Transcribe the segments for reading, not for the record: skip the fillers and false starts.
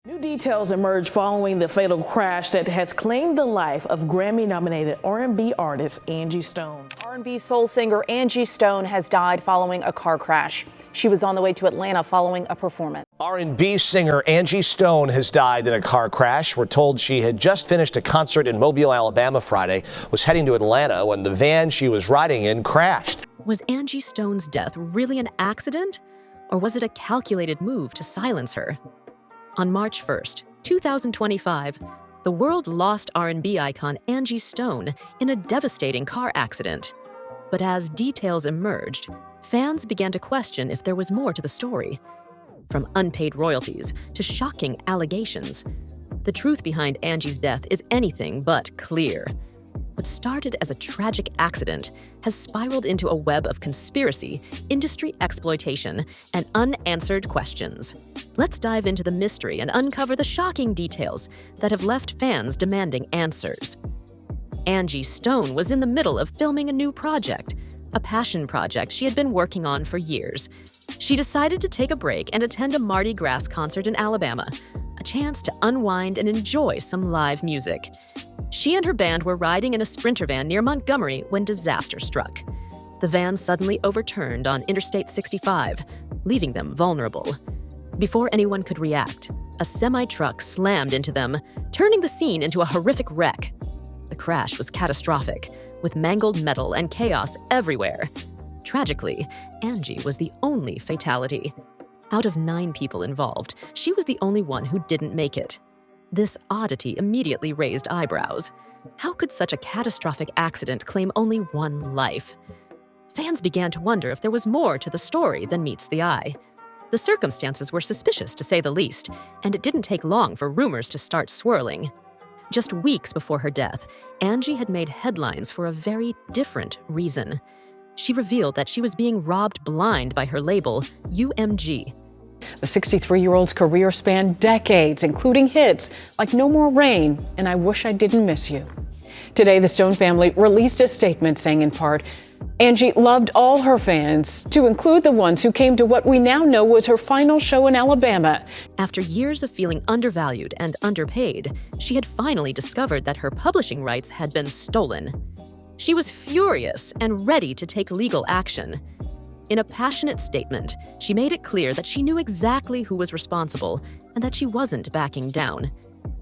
New details emerge following the fatal crash that has claimed the life of Grammy-nominated R&B artist Angie Stone. R&B soul singer Angie Stone has died following a car crash. She was on the way to Atlanta following a performance. R&B singer Angie Stone has died in a car crash. We're told she had just finished a concert in Mobile, Alabama Friday, was heading to Atlanta when the van she was riding in crashed. Was Angie Stone's death really an accident? Or was it a calculated move to silence her? On March 1st, 2025, the world lost R&B icon Angie Stone in a devastating car accident. But as details emerged, fans began to question if there was more to the story. From unpaid royalties to shocking allegations, the truth behind Angie's death is anything but clear. What started as a tragic accident has spiraled into a web of conspiracy, industry exploitation, and unanswered questions. Let's dive into the mystery and uncover the shocking details that have left fans demanding answers. Angie Stone was in the middle of filming a new project, a passion project she had been working on for years. She decided to take a break and attend a Mardi Gras concert in Alabama, a chance to unwind and enjoy some live music. She and her band were riding in a Sprinter van near Montgomery when disaster struck. The van suddenly overturned on Interstate 65, leaving them vulnerable. Before anyone could react, a semi-truck slammed into them, turning the scene into a horrific wreck. The crash was catastrophic, with mangled metal and chaos everywhere. Tragically, Angie was the only fatality. Out of 9 people involved, she was the only one who didn't make it. This oddity immediately raised eyebrows. How could such a catastrophic accident claim only one life? Fans began to wonder if there was more to the story than meets the eye. The circumstances were suspicious, to say the least, and it didn't take long for rumors to start swirling. Just weeks before her death, Angie had made headlines for a very different reason. She revealed that she was being robbed blind by her label, UMG. The 63-year-old's career spanned decades, including hits like No More Rain and I Wish I Didn't Miss You. Today, the Stone family released a statement saying, in part, Angie loved all her fans, to include the ones who came to what we now know was her final show in Alabama. After years of feeling undervalued and underpaid, she had finally discovered that her publishing rights had been stolen. She was furious and ready to take legal action. In a passionate statement, she made it clear that she knew exactly who was responsible and that she wasn't backing down.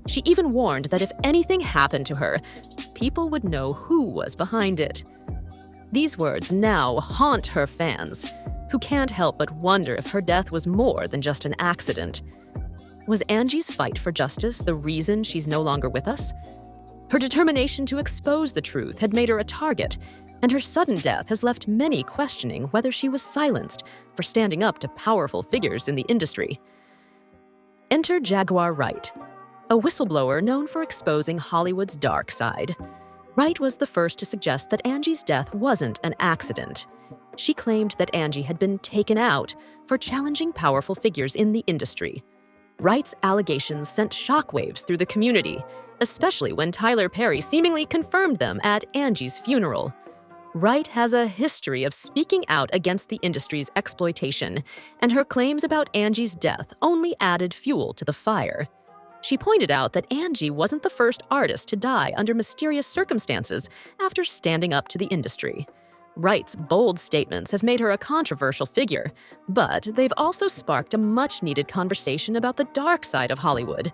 She even warned that if anything happened to her, people would know who was behind it. These words now haunt her fans, who can't help but wonder if her death was more than just an accident. Was Angie's fight for justice the reason she's no longer with us? Her determination to expose the truth had made her a target, and her sudden death has left many questioning whether she was silenced for standing up to powerful figures in the industry. Enter Jaguar Wright, a whistleblower known for exposing Hollywood's dark side. Wright was the first to suggest that Angie's death wasn't an accident. She claimed that Angie had been taken out for challenging powerful figures in the industry. Wright's allegations sent shockwaves through the community, especially when Tyler Perry seemingly confirmed them at Angie's funeral. Wright has a history of speaking out against the industry's exploitation, and her claims about Angie's death only added fuel to the fire. She pointed out that Angie wasn't the first artist to die under mysterious circumstances after standing up to the industry. Wright's bold statements have made her a controversial figure, but they've also sparked a much-needed conversation about the dark side of Hollywood.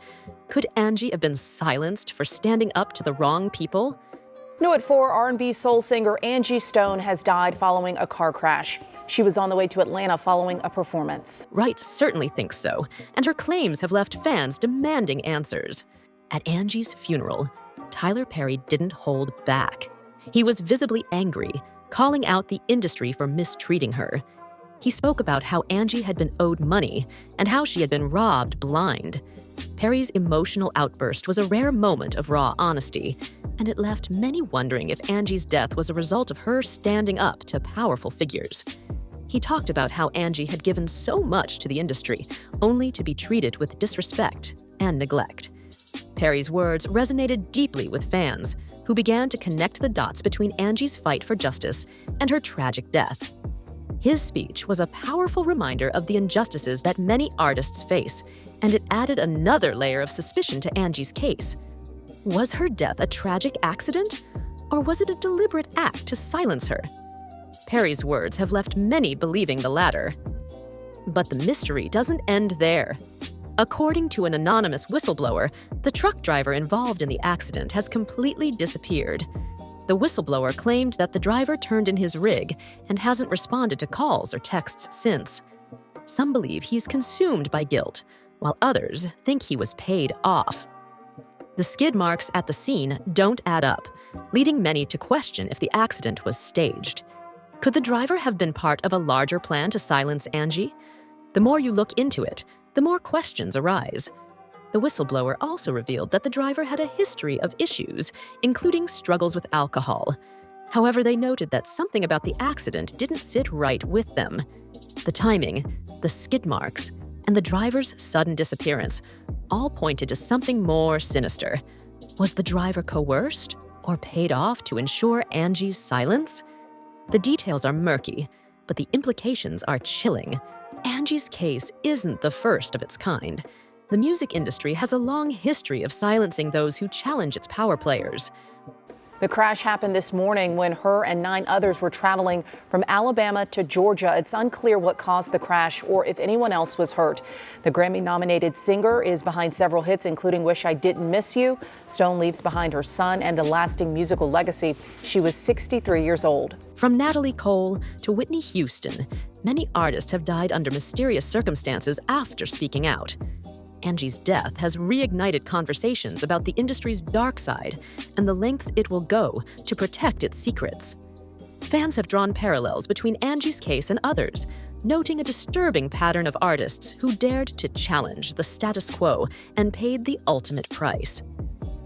Could Angie have been silenced for standing up to the wrong people? New at 4, R&B soul singer Angie Stone has died following a car crash. She was on the way to Atlanta following a performance. Wright certainly thinks so, and her claims have left fans demanding answers. At Angie's funeral, Tyler Perry didn't hold back. He was visibly angry, calling out the industry for mistreating her. He spoke about how Angie had been owed money and how she had been robbed blind. Perry's emotional outburst was a rare moment of raw honesty, and it left many wondering if Angie's death was a result of her standing up to powerful figures. He talked about how Angie had given so much to the industry, only to be treated with disrespect and neglect. Perry's words resonated deeply with fans, who began to connect the dots between Angie's fight for justice and her tragic death. His speech was a powerful reminder of the injustices that many artists face, and it added another layer of suspicion to Angie's case. Was her death a tragic accident, or was it a deliberate act to silence her? Perry's words have left many believing the latter. But the mystery doesn't end there. According to an anonymous whistleblower, the truck driver involved in the accident has completely disappeared. The whistleblower claimed that the driver turned in his rig and hasn't responded to calls or texts since. Some believe he's consumed by guilt, while others think he was paid off. The skid marks at the scene don't add up, leading many to question if the accident was staged. Could the driver have been part of a larger plan to silence Angie? The more you look into it, the more questions arise. The whistleblower also revealed that the driver had a history of issues, including struggles with alcohol. However, they noted that something about the accident didn't sit right with them. The timing, the skid marks, and the driver's sudden disappearance all pointed to something more sinister. Was the driver coerced or paid off to ensure Angie's silence? The details are murky, but the implications are chilling. Angie's case isn't the first of its kind. The music industry has a long history of silencing those who challenge its power players. The crash happened this morning when her and 9 others were traveling from Alabama to Georgia. It's unclear what caused the crash or if anyone else was hurt. The Grammy-nominated singer is behind several hits, including Wish I Didn't Miss You. Stone leaves behind her son and a lasting musical legacy. She was 63 years old. From Natalie Cole to Whitney Houston, many artists have died under mysterious circumstances after speaking out. Angie's death has reignited conversations about the industry's dark side and the lengths it will go to protect its secrets. Fans have drawn parallels between Angie's case and others, noting a disturbing pattern of artists who dared to challenge the status quo and paid the ultimate price.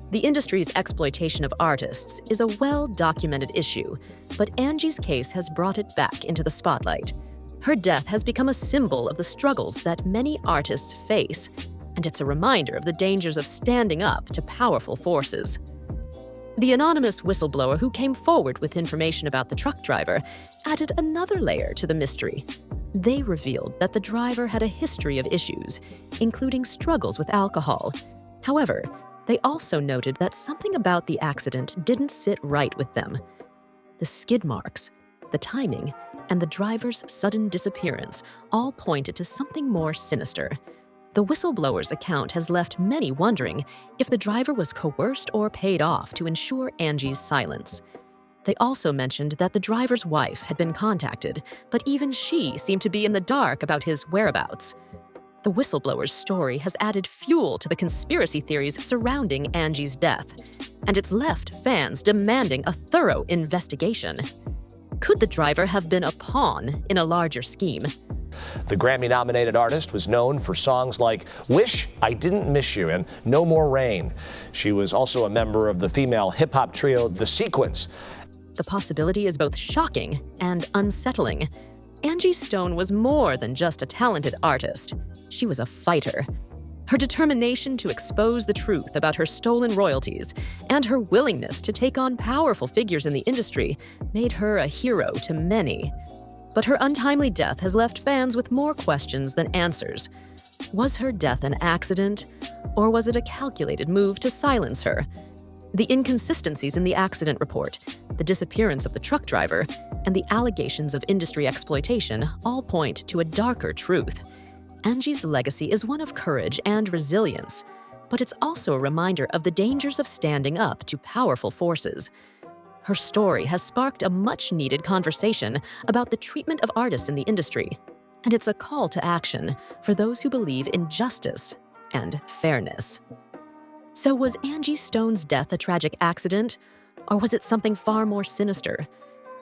The industry's exploitation of artists is a well-documented issue, but Angie's case has brought it back into the spotlight. Her death has become a symbol of the struggles that many artists face, and it's a reminder of the dangers of standing up to powerful forces. The anonymous whistleblower who came forward with information about the truck driver added another layer to the mystery. They revealed that the driver had a history of issues, including struggles with alcohol. However, they also noted that something about the accident didn't sit right with them. The skid marks, the timing, and the driver's sudden disappearance all pointed to something more sinister. The whistleblower's account has left many wondering if the driver was coerced or paid off to ensure Angie's silence. They also mentioned that the driver's wife had been contacted, but even she seemed to be in the dark about his whereabouts. The whistleblower's story has added fuel to the conspiracy theories surrounding Angie's death, and it's left fans demanding a thorough investigation. Could the driver have been a pawn in a larger scheme? The Grammy-nominated artist was known for songs like Wish I Didn't Miss You and No More Rain. She was also a member of the female hip-hop trio The Sequence. The possibility is both shocking and unsettling. Angie Stone was more than just a talented artist. She was a fighter. Her determination to expose the truth about her stolen royalties and her willingness to take on powerful figures in the industry made her a hero to many. But her untimely death has left fans with more questions than answers. Was her death an accident, or was it a calculated move to silence her? The inconsistencies in the accident report, the disappearance of the truck driver, and the allegations of industry exploitation all point to a darker truth. Angie's legacy is one of courage and resilience, but it's also a reminder of the dangers of standing up to powerful forces. Her story has sparked a much-needed conversation about the treatment of artists in the industry, and it's a call to action for those who believe in justice and fairness. So was Angie Stone's death a tragic accident, or was it something far more sinister?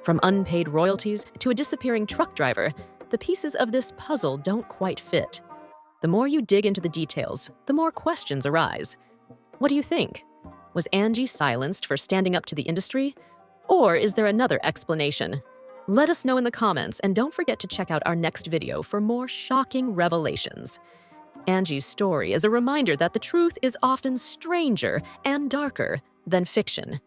From unpaid royalties to a disappearing truck driver, the pieces of this puzzle don't quite fit. The more you dig into the details, the more questions arise. What do you think? Was Angie silenced for standing up to the industry? Or is there another explanation? Let us know in the comments, and don't forget to check out our next video for more shocking revelations. Angie's story is a reminder that the truth is often stranger and darker than fiction.